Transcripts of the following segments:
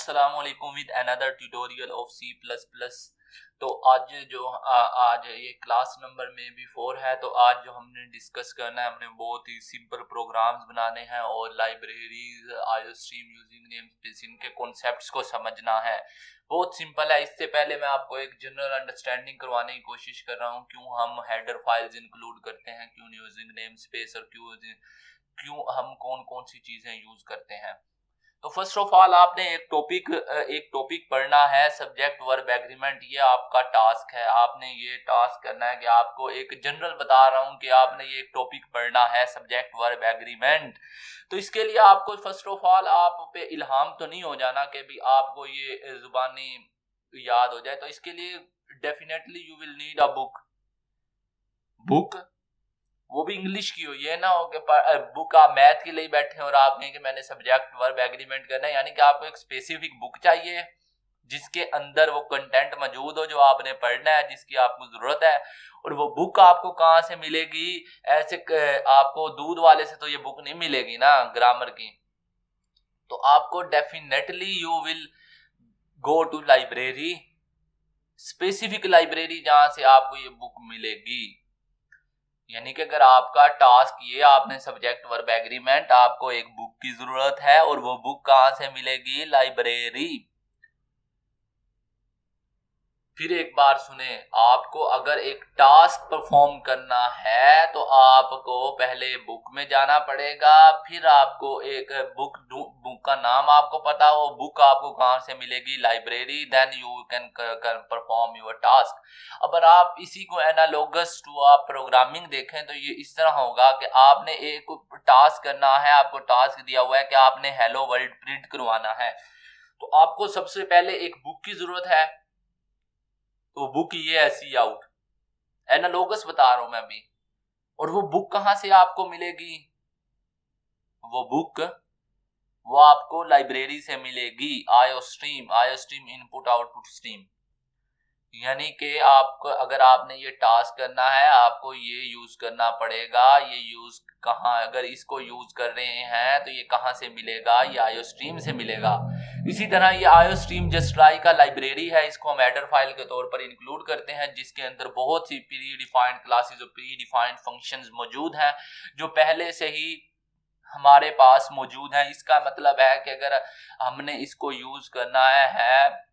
अस्सलाम वालेकुम with another tutorial of C++। तो आज ये क्लास नंबर में भी 4 है। तो आज जो हमने डिस्कस करना है, हमने बहुत ही सिंपल प्रोग्राम्स बनाने हैं और लाइब्रेरीज, आईओस्ट्रीम, यूजिंग नेमस्पेस, इनके कॉन्सेप्ट्स को समझना है। बहुत सिंपल है। इससे पहले मैं आपको एक जनरल अंडरस्टैंडिंग करवाने की कोशिश कर रहा हूँ, क्यों हम हेडर फाइल्स इंक्लूड करते हैं, क्यों यूजिंग नेमस्पेस और क्यों हम कौन कौन सी चीजें यूज करते हैं। तो फर्स्ट ऑफ ऑल आपने एक टॉपिक पढ़ना है, सब्जेक्ट वर्ब एग्रीमेंट। ये आपका टास्क है। आपने ये टास्क करना है कि आपको एक जनरल बता रहा हूं कि आपने ये एक टॉपिक पढ़ना है, सब्जेक्ट वर्ब एग्रीमेंट। तो इसके लिए आपको फर्स्ट ऑफ ऑल आप पे इल्हाम तो नहीं हो जाना कि भी आपको ये जुबानी याद हो जाए। तो इसके लिए definitely you will need a book, वो भी इंग्लिश की हो। ये ना हो कि बुक आप मैथ के लिए बैठे और आप कहें कि मैंने सब्जेक्ट वर्ब एग्रीमेंट करना है, यानी कि आपको एक स्पेसिफिक बुक चाहिए जिसके अंदर वो कंटेंट मौजूद हो जो आपने पढ़ना है, जिसकी आपको जरूरत है। और वो बुक आपको कहाँ से मिलेगी? ऐसे आपको दूध वाले से तो ये बुक नहीं मिलेगी ना, ग्रामर की। तो आपको definitely you will go to library, specific library जहां से आपको ये बुक मिलेगी। यानी कि अगर आपका टास्क ये, आपने सब्जेक्ट वर्ब एग्रीमेंट, आपको एक बुक की जरूरत है और वो बुक कहां से मिलेगी? लाइब्रेरी। फिर एक बार सुने, आपको अगर एक टास्क परफॉर्म करना है तो आपको पहले बुक में जाना पड़ेगा। फिर आपको एक बुक का नाम आपको पता हो, बुक आपको कहां से मिलेगी? Library. Then you can perform your task. अगर आप इसी को एनालॉगस टू आप प्रोग्रामिंग देखें तो ये इस तरह होगा कि आपने एक टास्क करना है, आपको टास्क दिया हुआ है कि आपने हेलो वर्ल्ड प्रिंट करवाना है। तो आपको सबसे पहले एक बुक की जरूरत है। तो बुक ये है सी आउट, एनालॉगस बता रहा हूं मैं अभी। और वो बुक कहां से आपको मिलेगी? वो आपको लाइब्रेरी से मिलेगी। Iostream input output stream. यानी कि आपको अगर आपने ये टास्क करना है, आपको ये यूज करना पड़ेगा। ये यूज कहाँ, अगर इसको यूज कर रहे हैं तो ये कहाँ से मिलेगा? ये आईओस्ट्रीम से मिलेगा। इसी तरह ये आईओस्ट्रीम जस्ट लाइक का लाइब्रेरी है, इसको हम हेडर फाइल के तौर पर इंक्लूड करते हैं, जिसके अंदर बहुत सी प्री डिफाइंड क्लासेस और प्री डिफाइंड फंक्शंस मौजूद हैं जो पहले से ही हमारे पास मौजूद हैं। इसका मतलब है कि अगर हमने इसको यूज करना है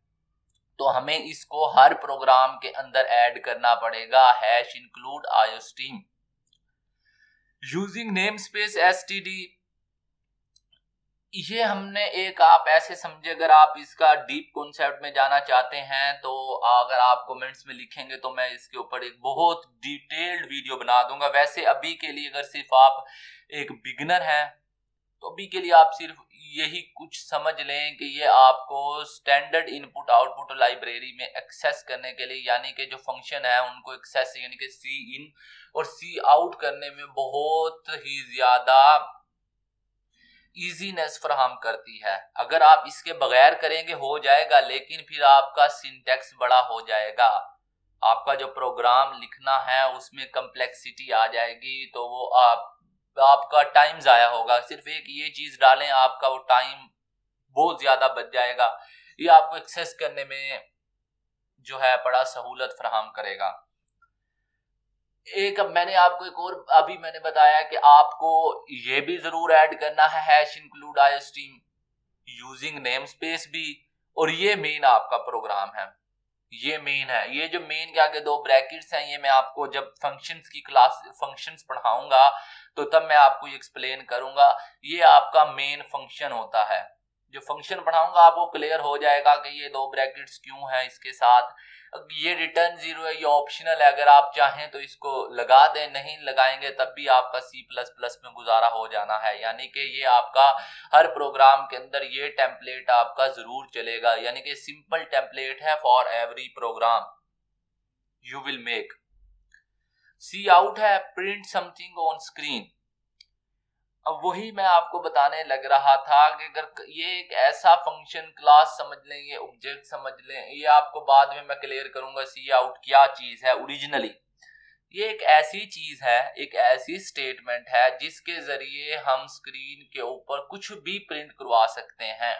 तो हमें इसको हर प्रोग्राम के अंदर ऐड करना पड़ेगा। Hash include iostream using name space STD. ये हमने एक, आप ऐसे समझे, अगर आप इसका डीप कॉन्सेप्ट में जाना चाहते हैं तो अगर आप कमेंट्स में लिखेंगे तो मैं इसके ऊपर एक बहुत डिटेल्ड वीडियो बना दूंगा। वैसे अभी के लिए अगर सिर्फ आप एक बिगिनर हैं तो अभी के लिए आप सिर्फ यही कुछ समझ लें कि ये आपको स्टैंडर्ड इनपुट आउटपुट लाइब्रेरी में एक्सेस करने के लिए, यानी कि जो फंक्शन है उनको एक्सेस, यानी कि सी इन और सी आउट करने में बहुत ही ज्यादा इजीनेस फराहम करती है। अगर आप इसके बगैर करेंगे हो जाएगा, लेकिन फिर आपका सिंटैक्स बड़ा हो जाएगा, आपका जो प्रोग्राम लिखना है उसमें कम्प्लेक्सिटी आ जाएगी। तो वो आपका टाइम जाया होगा। सिर्फ एक ये चीज डालें, आपका वो टाइम बहुत ज्यादा बच जाएगा। ये आपको एक्सेस करने में जो है बड़ा सहूलत फराहम करेगा। एक, अब मैंने आपको एक और अभी मैंने बताया कि आपको ये भी जरूर ऐड करना है, hash include iostream using name space भी। और ये मेन आपका प्रोग्राम है, ये मेन है। ये जो मेन के आगे दो ब्रैकेट्स हैं, ये मैं आपको जब फंक्शंस की क्लास फंक्शंस पढ़ाऊंगा तो तब मैं आपको ये एक्सप्लेन करूंगा। ये आपका मेन फंक्शन होता है। जो फंक्शन पढ़ाऊंगा आपको क्लियर हो जाएगा कि ये दो ब्रैकेट्स क्यों हैं इसके साथ। ये रिटर्न जीरो है, ये ऑप्शनल है, अगर आप चाहें तो इसको लगा दें, नहीं लगाएंगे तब भी आपका C++ में गुजारा हो जाना है। यानी कि ये आपका हर प्रोग्राम के अंदर ये टेम्पलेट आपका जरूर चलेगा, यानी कि सिंपल टेम्पलेट है for every program you will make. Cout है प्रिंट समथिंग ऑन स्क्रीन। अब वही मैं आपको बताने लग रहा था कि अगर ये एक ऐसा फंक्शन क्लास समझ लें, ये ऑब्जेक्ट समझ लें, ये आपको बाद में मैं क्लियर करूंगा सी आउट क्या चीज है ओरिजिनली। ये एक ऐसी चीज है, एक ऐसी स्टेटमेंट है जिसके जरिए हम स्क्रीन के ऊपर कुछ भी प्रिंट करवा सकते हैं।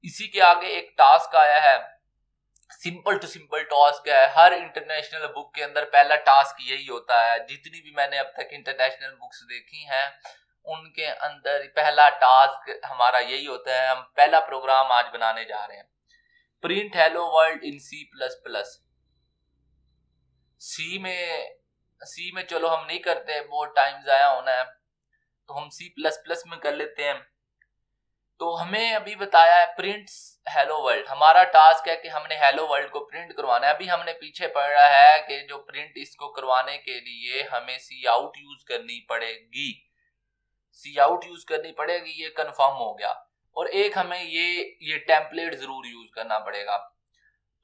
इसी के आगे एक टास्क आया है, सिंपल टू सिंपल टास्क है। हर इंटरनेशनल बुक के अंदर पहला टास्क यही होता है। जितनी भी मैंने अब तक इंटरनेशनल बुक्स देखी हैं उनके अंदर पहला टास्क हमारा यही होता है। हम पहला प्रोग्राम आज बनाने जा रहे हैं, print hello world in C plus plus. C में चलो हम नहीं करते, बहुत टाइम जाया होना है, तो हम सी प्लस प्लस में कर लेते हैं। तो हमें अभी बताया है प्रिंट हेलो वर्ल्ड। हमारा टास्क है कि हमने हेलो वर्ल्ड को प्रिंट करवाना है। अभी हमने पीछे पढ़ा है कि जो प्रिंट इसको करवाने के लिए हमें सी आउट यूज करनी पड़ेगी, सी आउट यूज करनी पड़ेगी, ये कंफर्म हो गया। और एक हमें ये टेम्पलेट जरूर यूज करना पड़ेगा।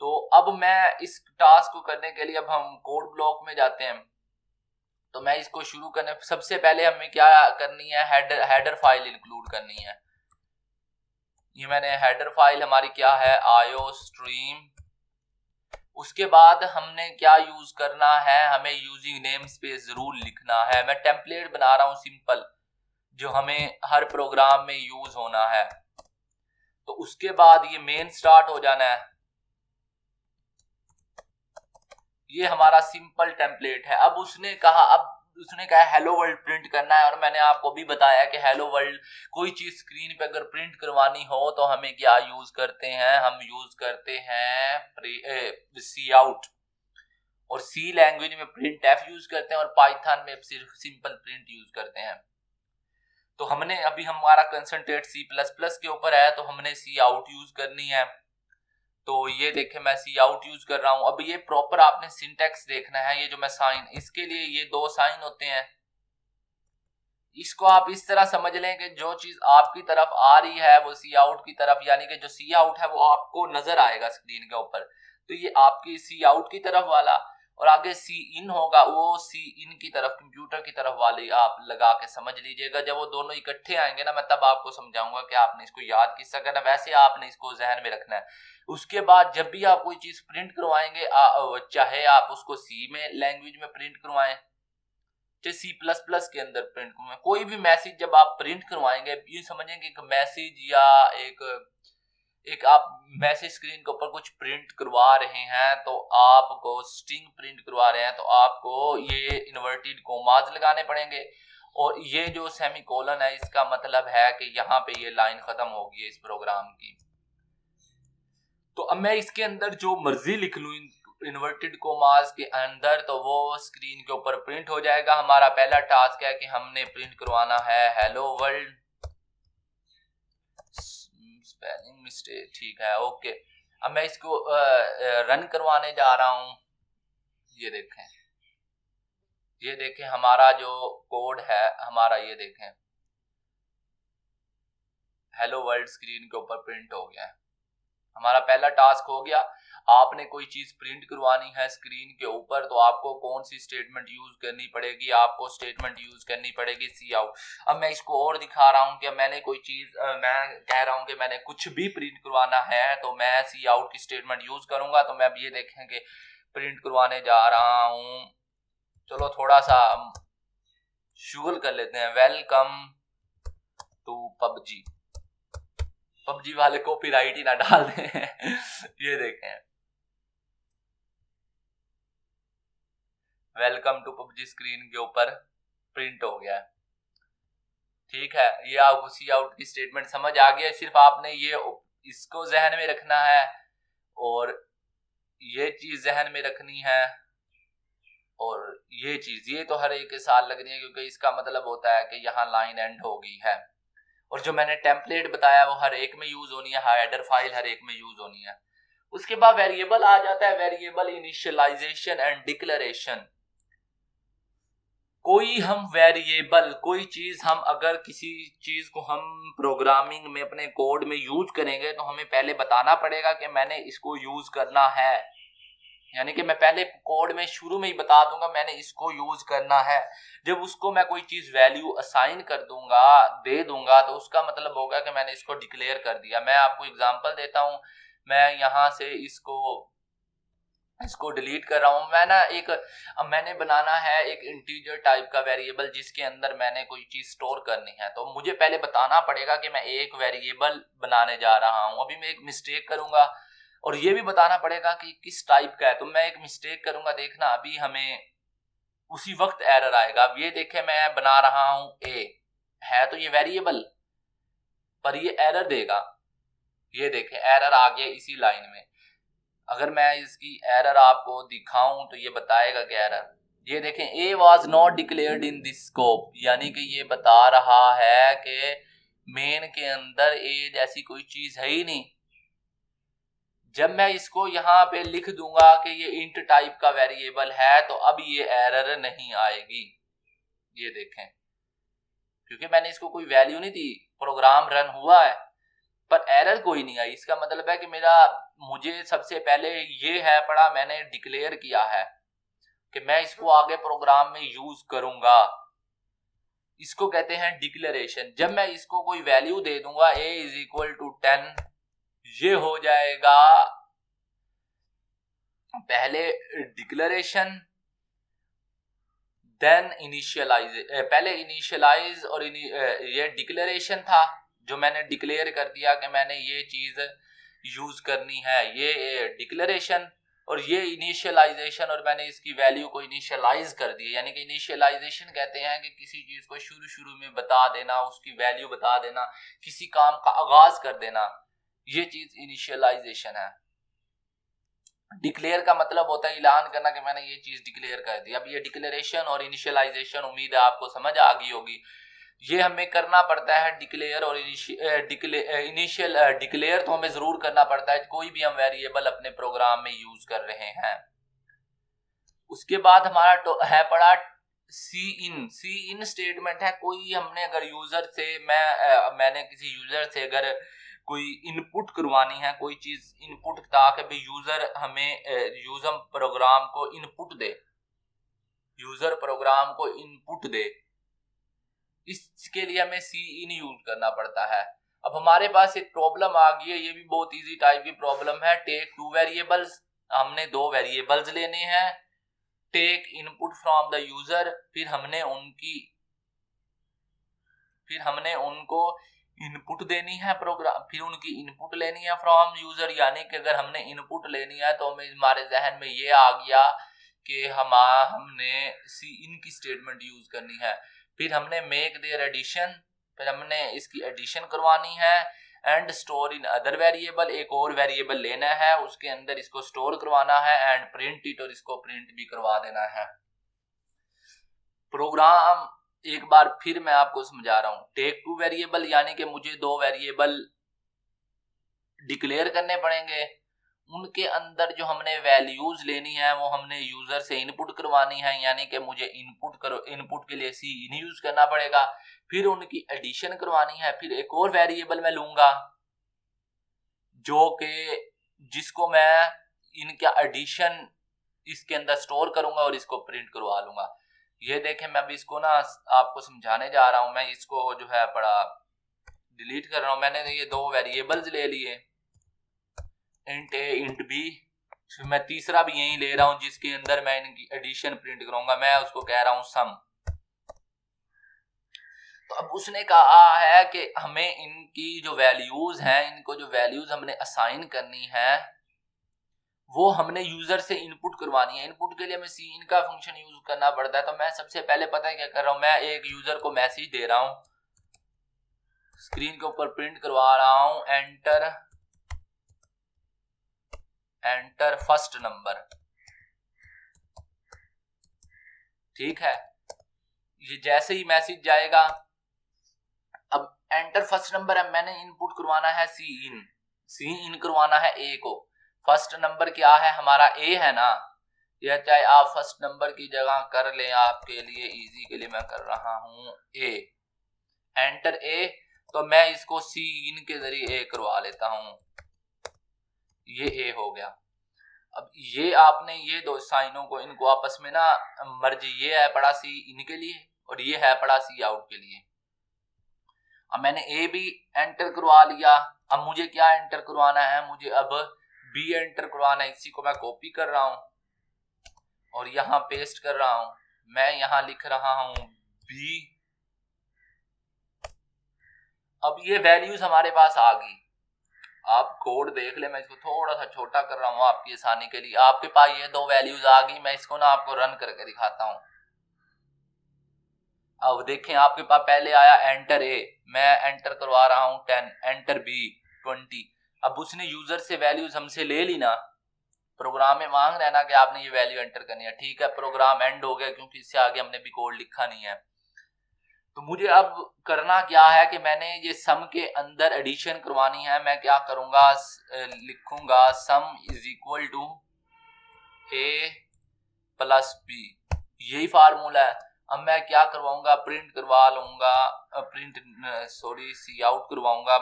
तो अब मैं इस टास्क को करने के लिए अब हम कोड ब्लॉक में जाते हैं। तो मैं इसको शुरू करने सबसे पहले हमें क्या करनी है, हेडर फाइल इंक्लूड करनी है। ये मैंने हेडर फाइल हमारी क्या है, आयो स्ट्रीम। उसके बाद हमने क्या यूज करना है, हमें यूजिंग नेम स्पेस जरूर लिखना है। मैं टेम्पलेट बना रहा हूं सिंपल, जो हमें हर प्रोग्राम में यूज होना है। तो उसके बाद ये मेन स्टार्ट हो जाना है। ये हमारा सिंपल टेम्पलेट है। अब उसने कहा हेलो वर्ल्ड प्रिंट करना है। और मैंने आपको भी बताया कि हेलो वर्ल्ड कोई चीज स्क्रीन पे अगर प्रिंट करवानी हो तो हमें क्या यूज करते हैं, हम यूज करते हैं सी आउट, और सी लैंग्वेज में प्रिंट एफ यूज करते हैं, और पाइथन में सिर्फ सिंपल प्रिंट यूज करते हैं। तो हमने अभी हमारा कंसंट्रेट सी प्लस प्लस के ऊपर है, तो हमने सी आउट यूज करनी है। तो ये देखे मैं सी आउट यूज कर रहा हूं। अब ये प्रॉपर आपने सिंटेक्स देखना है। ये जो मैं साइन, इसके लिए ये दो साइन होते हैं। इसको आप इस तरह समझ लें कि जो चीज आपकी तरफ आ रही है वो सी आउट की तरफ, यानी कि जो सी आउट है वो आपको नजर आएगा स्क्रीन के ऊपर। तो ये आपकी सी आउट की तरफ वाला, और आगे सी इन होगा वो सी इन की तरफ, कंप्यूटर की तरफ वाली आप लगा के समझ लीजिएगा। जब वो दोनों इकट्ठे आएंगे ना, मैं तब आपको समझाऊंगा कि आपने इसको याद किससे करना, वैसे आपने इसको जहन में रखना है। उसके बाद जब भी आप कोई चीज प्रिंट करवाएंगे, चाहे आप उसको सी में लैंग्वेज में प्रिंट करवाएं, चाहे सी प्लस प्लस के अंदर प्रिंट करवाएं, कोई भी मैसेज जब आप प्रिंट करवाएंगे, ये समझेंगे एक मैसेज या एक आप मैसेज स्क्रीन के ऊपर कुछ प्रिंट करवा रहे हैं, तो आपको स्ट्रिंग प्रिंट करवा रहे हैं, तो आपको ये इन्वर्टेड कोमास लगाने पड़ेंगे। और ये जो सेमीकोलन है, इसका मतलब है कि यहाँ पे ये लाइन खत्म होगी है इस प्रोग्राम की। तो अब मैं इसके अंदर जो मर्जी लिख लूं इन्वर्टेड कोमास के अंदर, तो वो स्क्रीन के ऊपर प्रिंट हो जाएगा। हमारा पहला टास्क है कि हमने प्रिंट करवाना है हेलो वर्ल्ड। स्पेलिंग मिस्टेक, ठीक है, ओके। अब मैं इसको रन करवाने जा रहा हूं। ये देखें हमारा जो कोड है हमारा, ये देखें हेलो वर्ल्ड स्क्रीन के ऊपर प्रिंट हो गया है। हमारा पहला टास्क हो गया। आपने कोई चीज प्रिंट करवानी है स्क्रीन के ऊपर, तो आपको कौन सी स्टेटमेंट यूज करनी पड़ेगी, आपको स्टेटमेंट यूज करनी पड़ेगी सी आउट। अब मैं इसको और दिखा रहा हूं कि मैंने कोई चीज, मैं कह रहा हूं कि मैंने कुछ भी प्रिंट करवाना है तो मैं सी आउट की स्टेटमेंट यूज करूंगा। तो मैं अब ये देखेंगे प्रिंट करवाने जा रहा हूं। चलो थोड़ा सा शुगल कर लेते हैं, वेलकम टू पबजी। पबजी वाले कॉपीराइट ही ना डाल दें। ये देखें वेलकम टू पबजी स्क्रीन के ऊपर प्रिंट हो गया है। ठीक है, ये आपको सी आउट की स्टेटमेंट समझ आ गया। सिर्फ आपने ये इसको जहन में रखना है और ये चीज जहन में रखनी है, और ये चीज ये तो हर एक के साथ लगनी है, क्योंकि इसका मतलब होता है कि यहाँ लाइन एंड हो गई है। और जो मैंने टेम्पलेट बताया वो हर एक में यूज होनी है, हेडर फाइल हर एक में यूज होनी है। उसके बाद वेरिएबल आ जाता है, वेरिएबल इनिशियलाइजेशन एंड डिक्लेरेशन। कोई हम वेरिएबल, कोई चीज हम अगर किसी चीज को हम प्रोग्रामिंग में अपने कोड में यूज करेंगे, तो हमें पहले बताना पड़ेगा कि मैंने इसको यूज करना है। यानी कि मैं पहले कोड में शुरू में ही बता दूंगा मैंने इसको यूज करना है। जब उसको मैं कोई चीज वैल्यू असाइन कर दूंगा, दे दूंगा, तो उसका मतलब होगा कि मैंने इसको डिक्लेयर कर दिया। मैं आपको एग्जांपल देता हूं। मैं यहां से इसको इसको डिलीट कर रहा हूं मैं ना। अब मैंने बनाना है एक इंटीजर टाइप का वेरिएबल जिसके अंदर मैंने कोई चीज स्टोर करनी है, तो मुझे पहले बताना पड़ेगा कि मैं एक वेरिएबल बनाने जा रहा हूं। अभी मैं एक मिस्टेक करूंगा और ये भी बताना पड़ेगा कि किस टाइप का है। तो मैं एक मिस्टेक करूंगा, देखना अभी हमें उसी वक्त एरर आएगा। अब ये देखे मैं बना रहा हूं ए, है तो ये वेरिएबल, पर ये एरर देगा। ये देखे एरर आ गया इसी लाइन में। अगर मैं इसकी एरर आपको दिखाऊं तो ये बताएगा कि एरर, ये देखें ए was not declared in this scope, यानी कि ये बता रहा है कि मेन के अंदर ए जैसी कोई चीज है ही नहीं। जब मैं इसको यहाँ पे लिख दूंगा कि ये इंट टाइप का वेरिएबल है तो अब ये एरर नहीं आएगी। ये देखें, क्योंकि मैंने इसको कोई वैल्यू नहीं दी, प्रोग्राम रन हुआ है पर एरर कोई नहीं आई। इसका मतलब है कि मुझे सबसे पहले ये है पड़ा, मैंने डिक्लेयर किया है कि मैं इसको आगे प्रोग्राम में यूज करूंगा। इसको कहते हैं डिक्लेरेशन। जब मैं इसको कोई वैल्यू दे दूंगा a इज इक्वल टू 10, ये हो जाएगा पहले डिक्लेरेशन देन इनिशियलाइज। पहले इनिशियलाइज और ये डिक्लेरेशन था जो मैंने डिक्लेयर कर दिया कि मैंने ये चीज यूज करनी है, ये डिक्लेरेशन। और ये इनिशियलाइजेशन, और मैंने इसकी वैल्यू को इनिशियलाइज कर दी। यानी कि इनिशियलाइजेशन कहते हैं कि किसी चीज को शुरू शुरू में बता देना, उसकी वैल्यू बता देना, किसी काम का आगाज कर देना, ये चीज इनिशियलाइजेशन है। डिक्लेयर का मतलब होता है ऐलान करना कि मैंने ये चीज डिक्लेयर कर दी। अब ये डिक्लेरेशन और इनिशियलाइजेशन उम्मीद है आपको समझ आ गई होगी। ये हमें करना पड़ता है डिक्लेयर और इनिशियल। डिक्लेयर तो हमें जरूर करना पड़ता है कोई भी हम वेरिएबल अपने प्रोग्राम में यूज कर रहे हैं। उसके बाद हमारा तो है पड़ा सी इन। सी इन स्टेटमेंट है, कोई हमने अगर यूजर से मैंने किसी यूजर से अगर कोई इनपुट करवानी है, कोई चीज इनपुट, ताकि भाई यूजर हमें यूजर प्रोग्राम को इनपुट दे, यूजर प्रोग्राम को इनपुट दे, इसके लिए हमें सी इन यूज करना पड़ता है। अब हमारे पास एक प्रॉब्लम आ गई है, ये भी बहुत इजी टाइप की प्रॉब्लम है। टेक टू वेरिएबल्स, हमने दो वेरिएबल्स लेने हैं। Take input from the user, फिर हमने उनको इनपुट देनी है प्रोग्राम, फिर उनकी इनपुट लेनी है फ्रॉम यूजर। यानी कि अगर हमने इनपुट लेनी है तो हमारे जहन में ये आ गया कि हमने सी इन की स्टेटमेंट यूज करनी है। फिर हमने मेक देयर एडिशन, फिर हमने इसकी एडिशन करवानी है। And store in other variable, एक और वेरिएबल लेना है, उसके अंदर इसको स्टोर करवाना है। एंड प्रिंट इट, और इसको प्रिंट भी करवा देना है। प्रोग्राम एक बार फिर मैं आपको समझा रहा हूं। टेक टू वेरिएबल यानी कि मुझे दो वेरिएबल डिक्लेयर करने पड़ेंगे, उनके अंदर जो हमने वैल्यूज लेनी है वो हमने यूजर से इनपुट करवानी है। यानी कि मुझे इनपुट के लिए सी इन यूज करना पड़ेगा। फिर उनकी एडिशन करवानी है। फिर एक और वेरिएबल मैं लूंगा जो कि जिसको मैं इनका एडिशन इसके अंदर स्टोर करूंगा और इसको प्रिंट करवा लूंगा। ये देखें, मैं अभी इसको ना आपको समझाने जा रहा हूं। मैं इसको जो है बड़ा डिलीट कर रहा हूं। मैंने ये दो वेरिएबल्स ले लिए, इंट ए इंट बी। मैं तीसरा भी यही ले रहा हूं जिसके अंदर मैं इनकी एडिशन प्रिंट करूंगा। मैं उसको कह रहा हूं सम। तो अब उसने कहा है कि हमें इनकी जो वैल्यूज हैं, इनको जो वैल्यूज हमने असाइन करनी है वो हमने यूजर से इनपुट करवानी है। इनपुट के लिए हमें सी इन का फंक्शन यूज करना पड़ता है। तो मैं सबसे पहले पता है क्या कर रहा हूं, मैं एक यूजर को मैसेज दे रहा हूं, स्क्रीन के ऊपर प्रिंट करवा रहा हूं, एंटर फर्स्ट नंबर। ठीक है, ये जैसे ही मैसेज जाएगा, अब एंटर फर्स्ट नंबर है, मैंने इनपुट करवाना है सी इन करवाना है ए को। फर्स्ट नंबर क्या है हमारा, ए है ना। या चाहे आप फर्स्ट नंबर की जगह कर लें, आपके लिए इजी के लिए मैं कर रहा हूं ए, एंटर ए। तो मैं इसको सी इन के जरिए ए करवा लेता हूं, ये ए हो गया। अब ये आपने ये दो साइनों को, इनको आपस में ना मर्ज, ये है पड़ा सी इन के लिए और ये है पड़ा सी आउट के लिए। अब मैंने ए भी एंटर करवा लिया। अब मुझे क्या एंटर करवाना है, मुझे अब बी एंटर करवाना है, इसी को मैं कॉपी कर रहा हूं और यहां पेस्ट कर रहा हूं। मैं यहां लिख रहा हूं बी। अब ये वैल्यूज हमारे पास आ गई। आप कोड देख ले, मैं इसको थोड़ा सा छोटा कर रहा हूं आपकी आसानी के लिए। आपके पास ये दो वैल्यूज आ गई, मैं इसको ना आपको रन करके दिखाता हूं। अब देखें, आपके पास पहले आया एंटर ए, मैं एंटर करवा रहा हूं 10, एंटर बी 20। अब उसने यूजर से वैल्यूज हमसे ले ली ना, प्रोग्राम में मांग रहा है ना कि आपने ये वैल्यू एंटर करनी है। ठीक है, प्रोग्राम एंड हो गया क्योंकि इससे आगे हमने भी कोड लिखा नहीं है। तो मुझे अब करना क्या है कि मैंने ये सम के अंदर एडिशन करवानी है। मैं क्या करूंगा, लिखूंगा sum is equal to A plus B, यही फार्मूला है। अब मैं क्या करवाऊंगा, प्रिंट करवा लूंगा, सी आउट करवाऊंगा।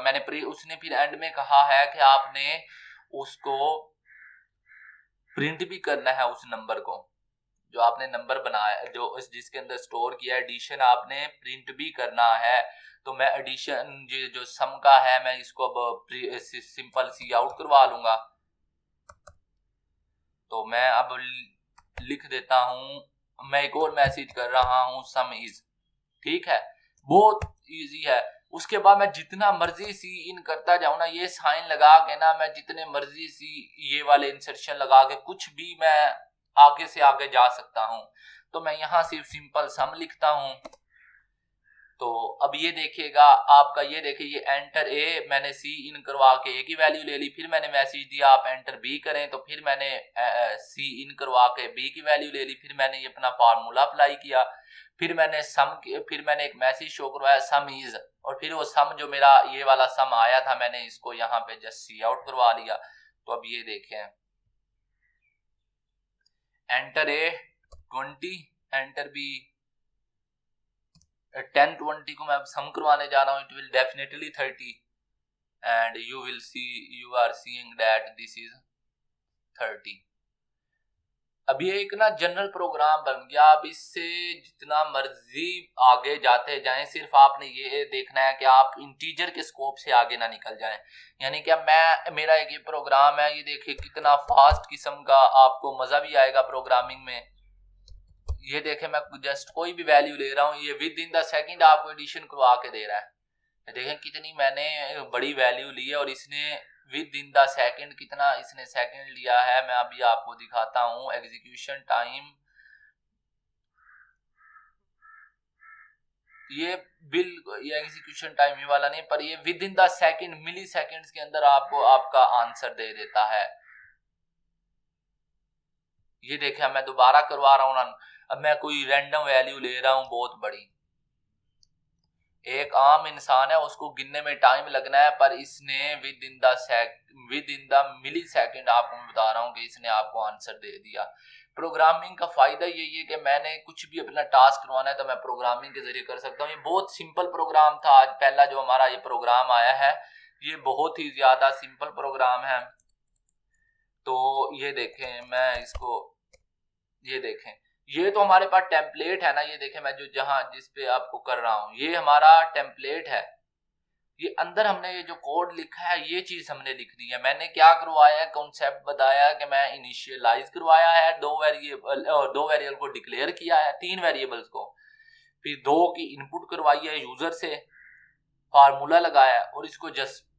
उसने फिर एंड में कहा है कि आपने उसको प्रिंट भी करना है, उस नंबर को जो आपने नंबर बनाया, जो जिसके अंदर स्टोर किया एडिशन, आपने प्रिंट भी करना है। तो मैं एडिशन जो सम का है, मैं इसको अब सिंपल सी आउट करवा लूंगा। तो मैं अब लिख देता हूं, मैं एक और मैसेज कर रहा हूं सम इज। ठीक है, बहुत इजी है। उसके बाद मैं जितना मर्जी सी इन करता जाऊं ना, ये साइन लगा के ना, मैं जितने मर्जी सी ये वाले इंसर्शन लगा के कुछ भी मैं आगे से आगे जा सकता हूं। तो मैं यहां सिर्फ सिंपल सम लिखता हूं। तो अब ये देखिएगा आपका, ये देखिए ये एंटर ए, मैंने सी इन करवा के ए की वैल्यू ले ली। फिर मैंने मैसेज दिया आप एंटर बी करें, तो फिर मैंने सी इन करवा के बी की वैल्यू ले ली। फिर मैंने ये अपना फार्मूला अप्लाई किया। फिर मैंने फिर मैंने एक मैसेज शो करवाया सम इज, और फिर वो सम जो मेरा ये वाला सम आया था, मैंने इसको यहाँ पे जस्ट सी आउट करवा लिया। तो अब ये देखें, एंटर ए 20, एंटर बी 10, 20 को मैं अब सम करवाने जा रहा हूं। It will definitely 30 and you are seeing that this is 30। अब ये एक ना जनरल प्रोग्राम बन गया। अब इससे जितना मर्जी आगे जाते जाएं, सिर्फ आपने ये देखना है कि आप इंटीजर के स्कोप से आगे ना निकल जाएं। यानी कि मेरा एक ये प्रोग्राम है, ये देखिए कितना फास्ट किस्म का, आपको मजा भी आएगा प्रोग्रामिंग में। ये देखे, मैं जस्ट कोई भी वैल्यू ले रहा हूँ, ये विद इन द सेकंड आपको एडिशन करवा के दे रहा है। देखें कितनी मैंने बड़ी वैल्यू ली है और इसने विद इन द सेकंड कितना इसने सेकंड लिया है। मैं अभी आपको दिखाता हूँ एग्जीक्यूशन टाइम। ये एग्जीक्यूशन टाइम ये वाला नहीं, पर ये within the second, milliseconds के अंदर आपको आपका आंसर दे देता है। ये देखिए, मैं दोबारा करवा रहा हूँ ना। अब मैं कोई रैंडम वैल्यू ले रहा हूं बहुत बड़ी। एक आम इंसान है, उसको गिनने में टाइम लगना है, पर इसने within the millisecond, आपको मैं बता रहा हूं कि इसने आपको आंसर दे दिया। प्रोग्रामिंग का फायदा यही है कि मैंने कुछ भी अपना टास्क करवाना है तो मैं प्रोग्रामिंग के जरिए कर सकता हूँ। ये बहुत सिंपल प्रोग्राम था। आज पहला जो हमारा ये प्रोग्राम आया है, ये बहुत ही ज्यादा सिंपल प्रोग्राम है। तो ये देखें, मैं इसको, ये देखें, ये तो हमारे पास टेम्पलेट है ना। ये देखें, मैं जिस पे आपको कर रहा हूं, ये हमारा टेम्पलेट है। ये अंदर हमने ये जो कोड लिखा है, ये चीज हमने लिखनी है। मैंने क्या करवाया है, कॉन्सेप्ट बताया कि मैं इनिशियलाइज करवाया है, दो वेरिएबल को डिक्लेयर किया है, 3 वेरिएबल्स को, फिर 2 की इनपुट करवाई है यूजर से, फार्मूला लगाया है, और इसको जस्ट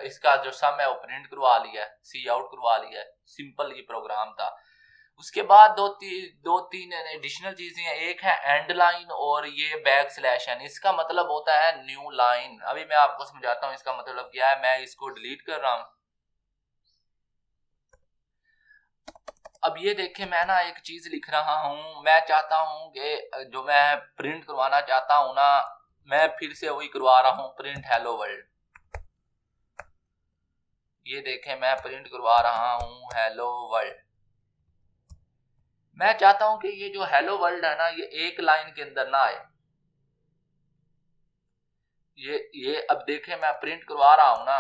इसका जो सम है वो प्रिंट करवा लिया है, सी आउट करवा लिया है। सिंपल ये प्रोग्राम था। उसके बाद दो तीन एडिशनल चीजें हैं। एक है एंड लाइन और ये बैक स्लैश एन। इसका मतलब होता है न्यू लाइन। अभी मैं आपको समझाता हूँ इसका मतलब क्या है। मैं इसको डिलीट कर रहा हूं। अब ये देखें, मैं ना एक चीज लिख रहा हूं। मैं चाहता हूं कि जो मैं प्रिंट करवाना चाहता हूं ना, मैं फिर से वही करवा रहा हूं, प्रिंट हेलो वर्ल्ड। ये देखें, मैं प्रिंट करवा रहा हूं हेलो वर्ल्ड। मैं चाहता हूं कि ये जो हेलो वर्ल्ड है ना, ये एक लाइन के अंदर ना आए। ये अब देखें, मैं प्रिंट करवा रहा हूं ना,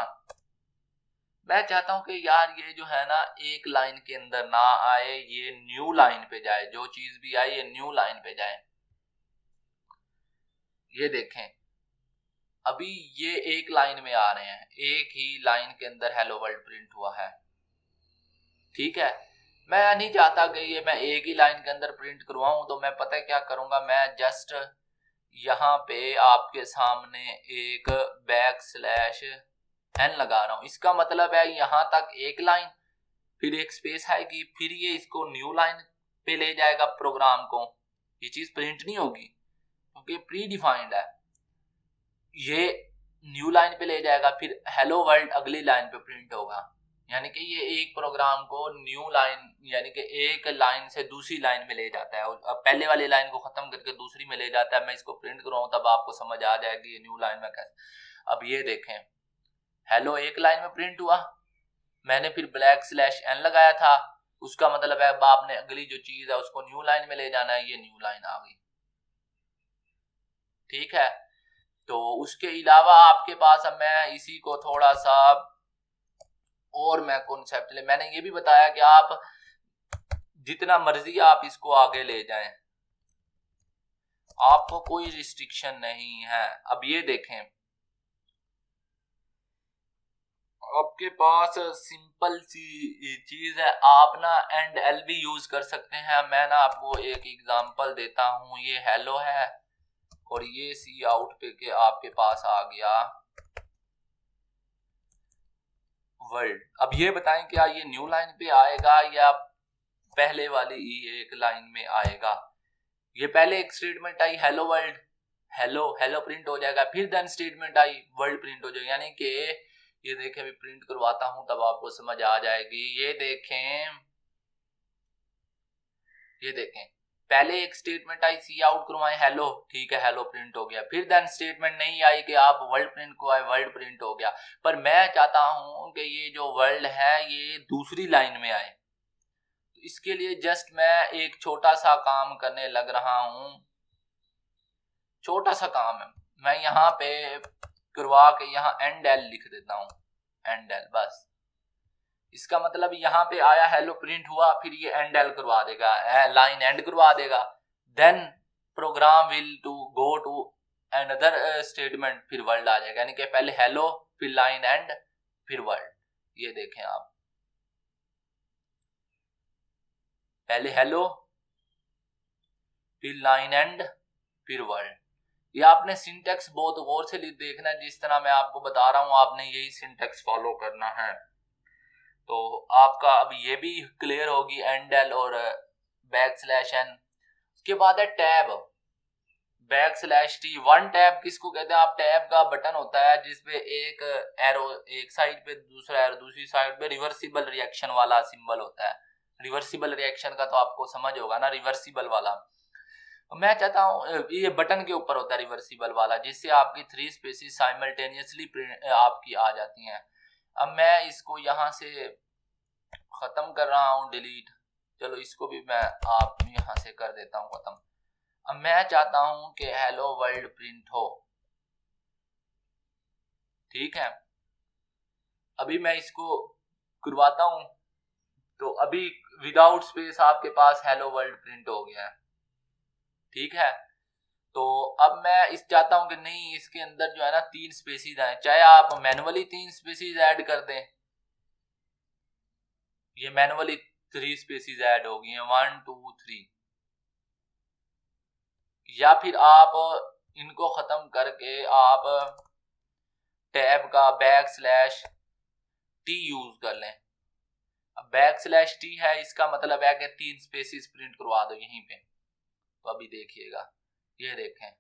मैं चाहता हूं कि यार ये जो है ना, एक लाइन के अंदर ना आए, ये न्यू लाइन पे जाए। जो चीज भी आए ये न्यू लाइन पे जाए। ये देखें, अभी ये एक लाइन में आ रहे हैं, एक ही लाइन के अंदर हेलो वर्ल्ड प्रिंट हुआ है। ठीक है, मैं नहीं चाहता कि ये मैं एक ही लाइन के अंदर प्रिंट करवाऊं, तो मैं पता है क्या करूंगा, मैं जस्ट यहाँ पे आपके सामने एक बैक स्लैश एन लगा रहा हूं। इसका मतलब है यहाँ तक एक लाइन, फिर एक स्पेस आएगी, फिर ये इसको न्यू लाइन पे ले जाएगा प्रोग्राम को। ये चीज प्रिंट नहीं होगी क्योंकि प्री डिफाइंड है। ये न्यू लाइन पे ले जाएगा, फिर हेलो वर्ल्ड अगली लाइन पे प्रिंट होगा। यानी कि ये एक प्रोग्राम को न्यू लाइन यानी कि एक लाइन से दूसरी लाइन में ले जाता है, अब पहले वाली लाइन को खत्म करके दूसरी में ले जाता है। मैं इसको प्रिंट करूँ तब आपको समझ आ जाएगी ये न्यू लाइन में कैसे। अब ये देखें, हेलो एक लाइन में प्रिंट हुआ, मैंने फिर ब्लैक स्लैश एन लगाया था, उसका मतलब है अब आपने अगली जो चीज है उसको न्यू लाइन में ले जाना है। ये न्यू लाइन आ गई, ठीक है। तो उसके अलावा आपके पास, अब मैं इसी को थोड़ा सा और मैं कॉन्सेप्ट मैंने ये भी बताया कि आप जितना मर्जी आप इसको आगे ले जाएं, आपको कोई रिस्ट्रिक्शन नहीं है। अब ये देखें, आपके पास सिंपल सी चीज है, आप ना एंड एल भी यूज कर सकते हैं। मैं ना आपको एक एग्जांपल देता हूं। ये हेलो है और ये सी आउट पे के आपके पास आ गया वर्ल्ड। अब ये बताएं क्या ये न्यू लाइन पे आएगा या पहले वाली एक लाइन में आएगा। ये पहले एक स्टेटमेंट आई hello world, hello hello print हो जाएगा, फिर देन स्टेटमेंट आई वर्ल्ड प्रिंट हो जाएगा। यानी कि ये देखें, अभी प्रिंट करवाता हूं तब आपको समझ आ जाएगी। ये देखें, ये देखें, पहले एक स्टेटमेंट आई सी आउट करवाएं हेलो, ठीक है, हेलो प्रिंट हो गया। फिर देन स्टेटमेंट नहीं आई कि आप वर्ल्ड प्रिंट को आए, वर्ल्ड प्रिंट हो गया। पर मैं चाहता हूं कि ये जो वर्ल्ड है ये दूसरी लाइन में आए। तो इसके लिए जस्ट मैं एक छोटा सा काम करने लग रहा हूं। छोटा सा काम है, मैं यहाँ पे करवा के यहाँ एंड एल लिख देता हूँ, एंड एल बस। इसका मतलब यहाँ पे आया हेलो प्रिंट हुआ, फिर ये एंड एल करवा देगा, लाइन एंड करवा देगा। Then program will to go to another statement, फिर वर्ल्ड आ जाएगा। यानी कि पहले हेलो, फिर लाइन एंड, फिर वर्ल्ड। ये देखें आप, पहले हेलो, फिर लाइन एंड, फिर वर्ल्ड। ये आपने सिंटेक्स बहुत गौर से देखना है, जिस तरह मैं आपको बता रहा हूं आपने यही सिंटेक्स फॉलो करना है। तो आपका अब ये भी क्लियर होगी, एंड एल और बैक स्लैश एन। उसके बाद है tab, back slash T. One tab किसको कहते हैं? आप टैब का बटन होता है जिसपे एक एरो एक साइड पे, दूसरा एरो दूसरी साइड पे, रिवर्सिबल रिएक्शन वाला सिंबल होता है। रिवर्सिबल रिएक्शन का तो आपको समझ होगा ना, रिवर्सिबल वाला। मैं चाहता हूँ ये बटन के ऊपर होता है रिवर्सिबल वाला, जिससे आपकी 3 स्पेसिस साइमल्टेनियसली आपकी आ जाती हैं। अब मैं इसको यहाँ से खत्म कर रहा हूँ, डिलीट। चलो इसको भी मैं आप यहाँ से कर देता हूँ खत्म। अब मैं चाहता हूँ कि हेलो वर्ल्ड प्रिंट हो, ठीक है। अभी मैं इसको करवाता हूँ, तो अभी विदाउट स्पेस आपके पास हेलो वर्ल्ड प्रिंट हो गया है, ठीक है। तो अब मैं इस चाहता हूं कि नहीं, इसके अंदर जो है ना 3 स्पेसीज आए, चाहे आप मैनुअली 3 स्पेसीज ऐड कर दें। ये मैनुअली 3 स्पेसीज ऐड हो गई हैं, 1 2 3। या फिर आप इनको खत्म करके आप टैब का बैक स्लैश टी यूज कर लें। अब बैक स्लैश टी है, इसका मतलब है कि 3 स्पेसीज प्रिंट करवा दो यहीं पे। तो अभी देखिएगा, ये देखें,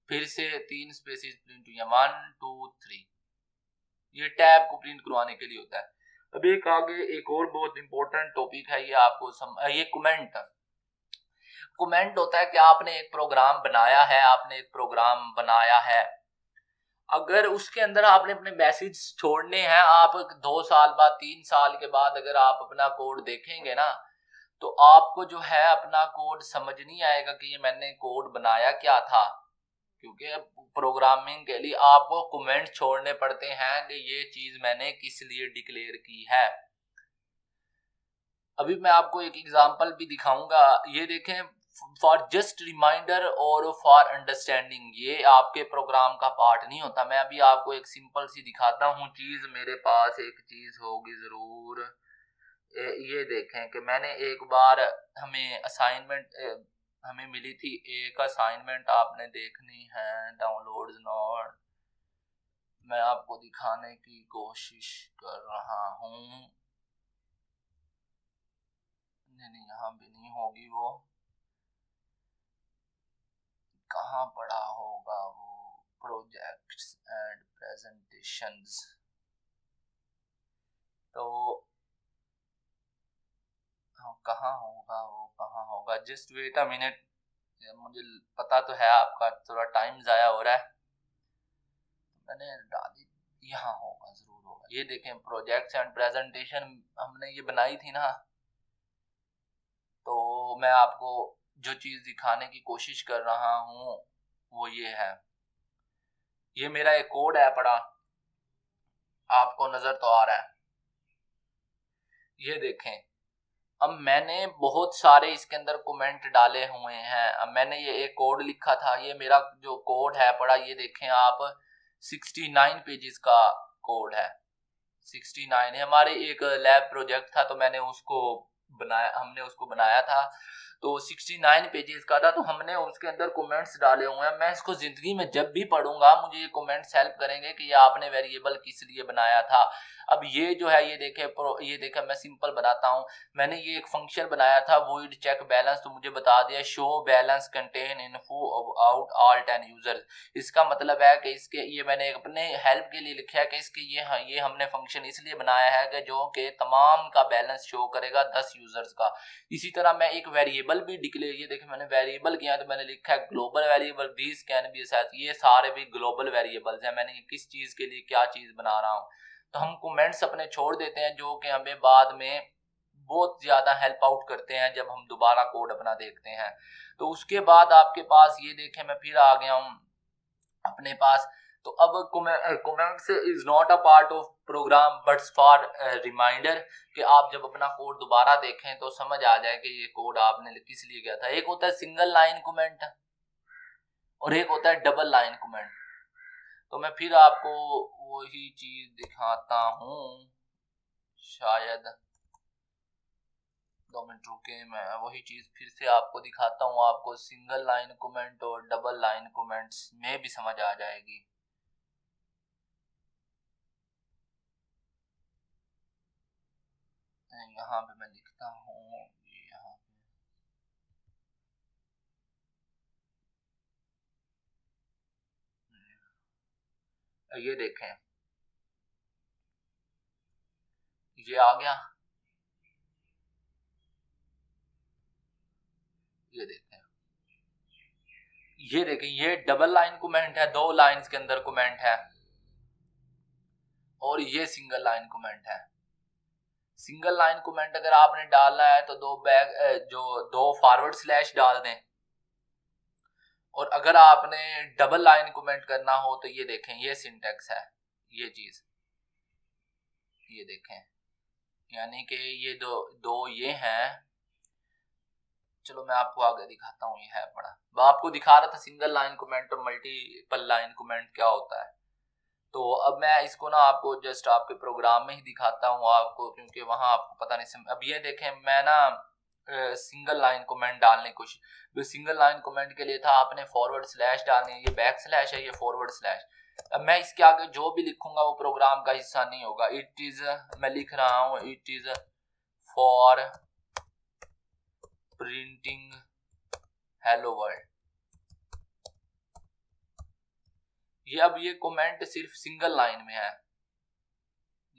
फिर से 3 स्पेसीज प्रिंट हुई, 1 2 3। ये टैब को प्रिंट करवाने के लिए होता है। अब एक आगे एक और बहुत इंपॉर्टेंट टॉपिक है, ये आपको ये कमेंट। कमेंट होता है कि आपने एक प्रोग्राम बनाया है, अगर उसके अंदर आपने अपने मैसेज छोड़ने हैं, आप 2 साल बाद 3 साल के बाद अगर आप अपना कोड देखेंगे ना, तो आपको जो है अपना कोड समझ नहीं आएगा कि ये मैंने कोड बनाया क्या था। क्योंकि प्रोग्रामिंग के लिए आपको कमेंट छोड़ने पड़ते हैं कि ये चीज मैंने किस लिए डिक्लेयर की है। अभी मैं आपको एक एग्जांपल भी दिखाऊंगा, ये देखें, फॉर जस्ट रिमाइंडर और फॉर अंडरस्टैंडिंग। ये आपके प्रोग्राम का पार्ट नहीं होता। मैं अभी आपको एक सिंपल सी दिखाता हूँ चीज। मेरे पास एक चीज होगी जरूर, ये देखें कि मैंने एक बार हमें असाइनमेंट हमें मिली थी, एक असाइनमेंट आपने देखनी है, डाउनलोड्स नोट, मैं आपको दिखाने की कोशिश कर रहा हूँ। नहीं, यहाँ भी नहीं होगी, वो कहाँ पड़ा होगा वो, प्रोजेक्ट्स एंड प्रेजेंटेशंस। तो कहाँ होगा वो, कहाँ होगा, जस्ट वेट अ मिनट, मुझे पता तो है आपका थोड़ा टाइम जाया हो रहा है, मैंने डाली, यहाँ होगा, जरूर होगा। ये देखें, प्रोजेक्ट्स एंड प्रेजेंटेशन हमने ये बनाई थी ना, तो मैं आपको जो चीज दिखाने की कोशिश कर रहा हूँ वो ये है। ये मेरा एक कोड है पड़ा, आपको नजर तो आ रहा है, ये देखें। अब मैंने बहुत सारे इसके अंदर कमेंट डाले हुए हैं। अब मैंने ये एक कोड लिखा था, ये मेरा जो कोड है पड़ा, ये देखें आप, 69 पेजेस का कोड है, 69 है। हमारे एक लैब प्रोजेक्ट था, तो मैंने उसको बनाया, हमने उसको बनाया था, तो 69 पेजेस का था, तो हमने उसके अंदर कमेंट्स डाले हुए हैं। मैं इसको जिंदगी में जब भी पढ़ूंगा मुझे ये कमेंट्स हेल्प करेंगे कि ये आपने वेरिएबल किस लिए बनाया था। अब ये जो है, ये देखे मैं सिंपल बनाता हूँ। मैंने ये एक फंक्शन बनाया था, वॉइड चेक बैलेंस, तो मुझे बता दिया show balance contain info out all 10 users. इसका मतलब है कि इसके, ये मैंने अपने हेल्प के लिए लिखा है कि इसके ये हमने फंक्शन इसलिए बनाया है कि जो कि तमाम का बैलेंस शो करेगा 10 यूजर्स का। इसी तरह मैं एक वेरिएबल भी डिक्लेयर, ये देखिए मैंने वेरिएबल किया, तो मैंने लिखा है global variable, these can be set, ये सारे भी ग्लोबल वेरिएबल्स हैं। मैंने किस चीज के लिए क्या चीज बना रहा हूँ, तो हम कमेंट्स अपने छोड़ देते हैं जो कि हमें बाद में बहुत ज्यादा हेल्प आउट करते हैं जब हम दोबारा कोड अपना देखते हैं। तो उसके बाद आपके पास ये देखें, मैं फिर आ गया हूँ अपने पास। तो अब comments is not a part of program but for reminder, कि आप जब अपना कोड दोबारा देखें तो समझ आ जाए कि ये कोड आपने किस लिए किया था। एक होता है सिंगल लाइन कमेंट और एक होता है डबल लाइन कमेंट। तो मैं फिर आपको वही चीज दिखाता हूँ, शायद 2 मिनट रुके, मैं वही चीज फिर से आपको दिखाता हूँ, आपको सिंगल लाइन कमेंट और डबल लाइन कमेंट्स में भी समझ आ जाएगी। यहाँ पे मैं लिखता हूँ, यहाँ पे ये देखें, ये आ गया, ये देखें, ये देखें, ये डबल लाइन कमेंट है, 2 लाइंस के अंदर कमेंट है, और ये सिंगल लाइन कमेंट है। सिंगल लाइन कमेंट अगर आपने डालना है तो दो फॉरवर्ड स्लैश डाल दें, और अगर आपने डबल लाइन कमेंट करना हो तो ये देखें, ये सिंटेक्स है, ये चीज, ये देखें, यानी कि ये दो ये हैं। चलो मैं आपको आगे दिखाता हूँ, ये है बड़ा, मैं आपको दिखा रहा था सिंगल लाइन कमेंट और मल्टीपल लाइन कमेंट क्या होता है। तो अब मैं इसको ना आपको जस्ट आपके प्रोग्राम में ही दिखाता हूँ आपको, क्योंकि वहां आपको पता नहीं। अब ये देखें, मैं ना सिंगल लाइन कमेंट डालने की कोशिश, जो सिंगल लाइन कमेंट के लिए था आपने फॉरवर्ड स्लैश डालनी है, ये बैक स्लैश है, ये फॉरवर्ड स्लैश। अब मैं इसके आगे जो भी लिखूंगा वो प्रोग्राम का हिस्सा नहीं होगा। इट इज, मैं लिख रहा हूँ, it is for printing hello world. ये कमेंट सिर्फ सिंगल लाइन में है,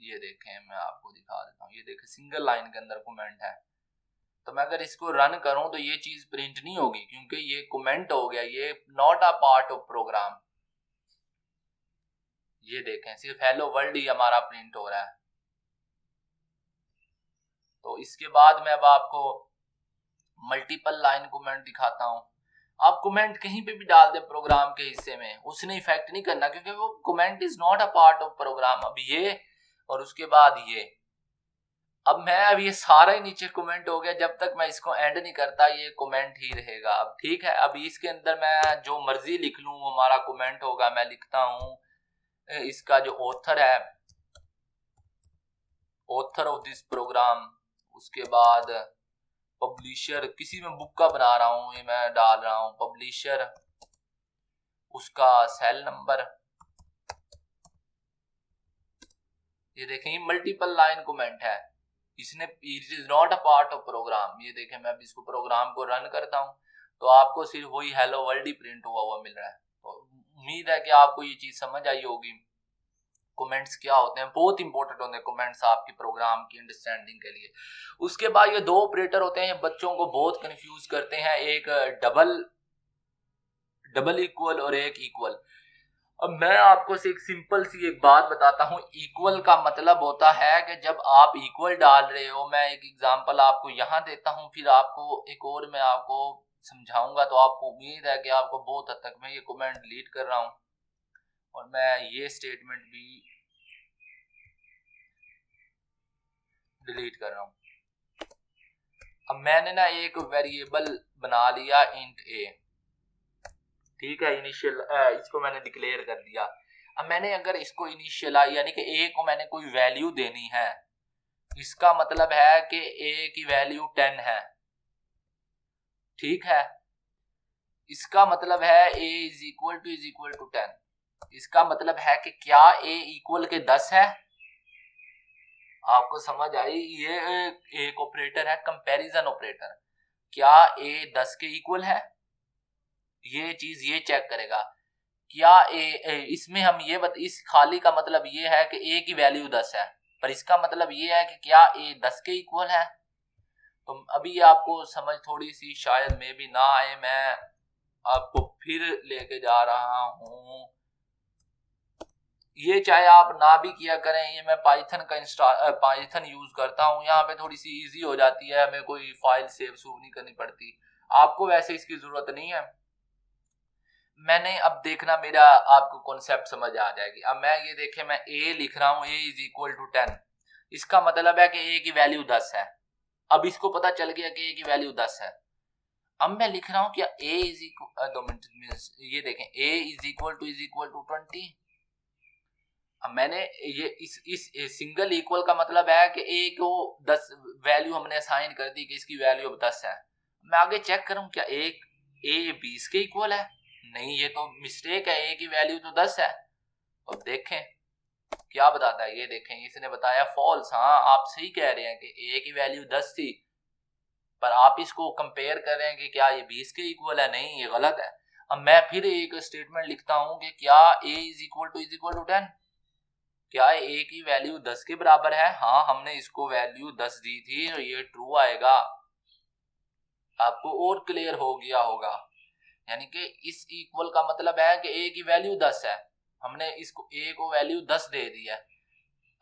ये देखें मैं आपको दिखा देता हूँ, ये देखें सिंगल लाइन के अंदर कमेंट है। तो मैं अगर इसको रन करूं तो ये चीज प्रिंट नहीं होगी, क्योंकि ये कमेंट हो गया, ये not a part of program. ये देखें, सिर्फ हेलो वर्ल्ड ही हमारा प्रिंट हो रहा है। तो इसके बाद मैं अब आपको मल्टीपल लाइन कमेंट दिखाता हूँ। आप कमेंट कहीं पे भी डाल दें प्रोग्राम के हिस्से में, उसने इफेक्ट नहीं करना, क्योंकि वो comment is not a part of program. अब ये और उसके बाद ये, अब ये सारा ही नीचे कमेंट हो गया, जब तक मैं इसको एंड नहीं करता ये कमेंट ही रहेगा। अब ठीक है, अब इसके अंदर मैं जो मर्जी लिख लूं हमारा कमेंट होगा। मैं लिखता हूं, इसका जो ऑथर है, ऑथर ऑफ दिस प्रोग्राम, उसके बाद पब्लिशर, किसी में बुक का बना रहा हूं, ये मैं डाल रहा हूं पब्लिशर, उसका सेल नंबर। ये देखें ये मल्टीपल लाइन कमेंट है, इसने it is not a part of program. ये देखें मैं इसको प्रोग्राम को रन करता हूं तो आपको सिर्फ वही हेलो वर्ल्ड ही प्रिंट हुआ मिल रहा है। तो उम्मीद है कि आपको ये चीज समझ आई होगी। कमेंट्स क्या होते हैं, बहुत इंपॉर्टेंट होते हैं कमेंट्स आपकी प्रोग्राम की अंडरस्टैंडिंग के लिए। उसके बाद ये दो ऑपरेटर होते हैं, बच्चों को बहुत कंफ्यूज करते हैं, एक डबल इक्वल और एक इक्वल। अब मैं आपको से एक सिंपल सी एक बात बताता हूं। इक्वल का मतलब होता है कि जब आप इक्वल डाल रहे हो, मैं एक एग्जांपल आपको यहां देता हूं, फिर आपको एक और मैं आपको समझाऊंगा, तो आपको उम्मीद है कि आपको बहुत हद तक मैं ये कमेंट डिलीट कर रहा हूं और मैं ये स्टेटमेंट भी डिलीट कर रहा हूं। अब मैंने ना एक वेरिएबल बना लिया इंट ए, ठीक है, इनिशियल, इसको मैंने डिक्लेयर कर दिया। अब मैंने अगर इसको इनिशियल यानी कि ए को मैंने कोई वैल्यू देनी है, इसका मतलब है कि ए की वैल्यू 10 है, ठीक है। इसका मतलब है ए इज इक्वल टू 10। इसका मतलब है कि क्या ए इक्वल के 10 है? आपको समझ आई? ये एक ऑपरेटर है कंपैरिजन ऑपरेटर। क्या ए 10 के इक्वल है? ये चीज ये चेक करेगा। क्या इसमें हम ये इस खाली का मतलब ये है कि ए की वैल्यू 10 है, पर इसका मतलब ये है कि क्या ए 10 के इक्वल है। तो अभी आपको समझ थोड़ी सी शायद में भी ना आए, मैं आपको फिर लेके जा रहा हूं। ये चाहे आप ना भी किया करें, ये मैं पाइथन यूज करता हूं, यहाँ पे थोड़ी सी इजी हो जाती है, हमें कोई फाइल सेव सूव नहीं करनी पड़ती। आपको वैसे इसकी जरूरत नहीं है। मैंने अब देखना मेरा आपको कॉन्सेप्ट समझ आ जाएगी। अब मैं ये देखे मैं ए लिख रहा हूं, ए इज इक्वल टू 10, इसका मतलब है कि ए की वैल्यू 10 है। अब इसको पता चल गया कि ए की वैल्यू 10 है। अब मैं लिख रहा हूं क्या ए इज इक्वल, 2 मिनट, ये देखें ए इज इक्वल टू 20। अब मैंने ये इस सिंगल इक्वल का मतलब है कि ए को 10 वैल्यू हमने असाइन कर दी कि इसकी वैल्यू अब 10 है। मैं आगे चेक करूं क्या ए 20 के इक्वल है? नहीं, ये तो मिस्टेक है, ए की वैल्यू तो 10 है। अब देखें क्या बताता है, ये देखें इसने बताया फॉल्स। हाँ, आप सही कह रहे हैं कि ए की वैल्यू 10 थी, पर आप इसको कंपेयर कर रहे हैं कि क्या ये 20 के इक्वल है। नहीं, ये गलत है। अब मैं फिर एक स्टेटमेंट लिखता हूं कि क्या ए इज इक्वल टू 10, क्या ए की वैल्यू 10 के बराबर है? हाँ, हमने इसको वैल्यू 10 दी थी, तो ये ट्रू आएगा। आपको और क्लियर हो गया होगा, यानी कि इस इक्वल का मतलब है कि ए की वैल्यू 10 है, हमने इसको ए को वैल्यू 10 दे दी है,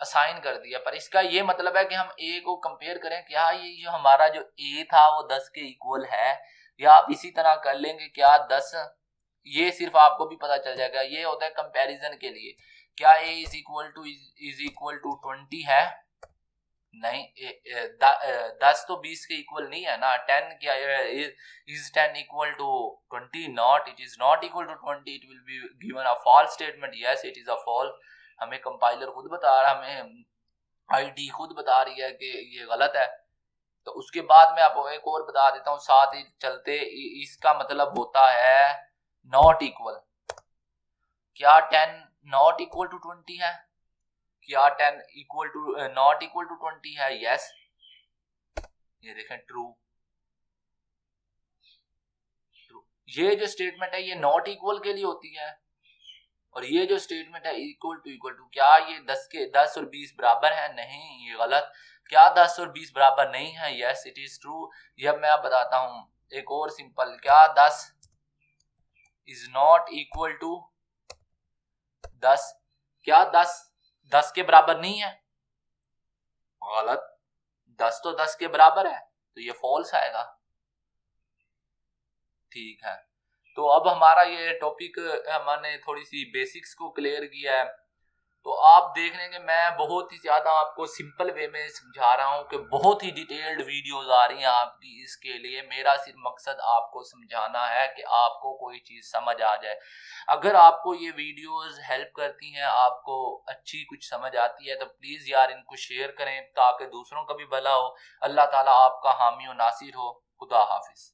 असाइन कर दिया, पर इसका ये मतलब है कि हम ए को कंपेयर करें, क्या ये जो हमारा जो ए था वो 10 के इक्वल है, या आप इसी तरह कर लेंगे क्या 10, ये सिर्फ आपको भी पता चल जाएगा। ये होता है कंपैरिजन के लिए। क्या ए इज इक्वल टू 20 है? नहीं, 10 तो 20 के इक्वल नहीं है ना। 10 क्या is 10 equal to 20? Not, it is not equal to 20, it will be given a false statement. Yes, it is a false. हमें कंपाइलर खुद बता रहा, हमें आईडी खुद बता रही है कि ये गलत है। तो उसके बाद मैं आपको एक और बता देता हूं साथ ही चलते, इसका मतलब होता है नॉट इक्वल। क्या 10 नॉट इक्वल टू 20 है? क्या 10 equal to not equal to 20 है? यस, ये देखें ट्रू। ये जो स्टेटमेंट है ये नॉट इक्वल के लिए होती है, और ये जो स्टेटमेंट है इक्वल टू, क्या ये 10 और 20 बराबर है? नहीं, ये गलत। क्या 10 और 20 बराबर नहीं है? Yes, it is true. ये मैं आप बताता हूं एक और सिंपल, क्या 10 इज नॉट इक्वल टू 10? क्या 10 के बराबर नहीं है? गलत, 10 तो 10 के बराबर है, तो ये फॉल्स आएगा। ठीक है, तो अब हमारा ये टॉपिक हमने थोड़ी सी बेसिक्स को क्लियर किया है। तो आप देख लेंगे मैं बहुत ही ज्यादा आपको सिंपल वे में समझा रहा हूँ कि बहुत ही डिटेल्ड वीडियोस आ रही हैं आपकी। इसके लिए मेरा सिर्फ मकसद आपको समझाना है कि आपको कोई चीज समझ आ जाए। अगर आपको ये वीडियोस हेल्प करती हैं, आपको अच्छी कुछ समझ आती है, तो प्लीज यार इनको शेयर करें ताकि दूसरों का भी भला हो। अल्लाह ताला आपका हामी और नासिर हो। खुदा हाफिज।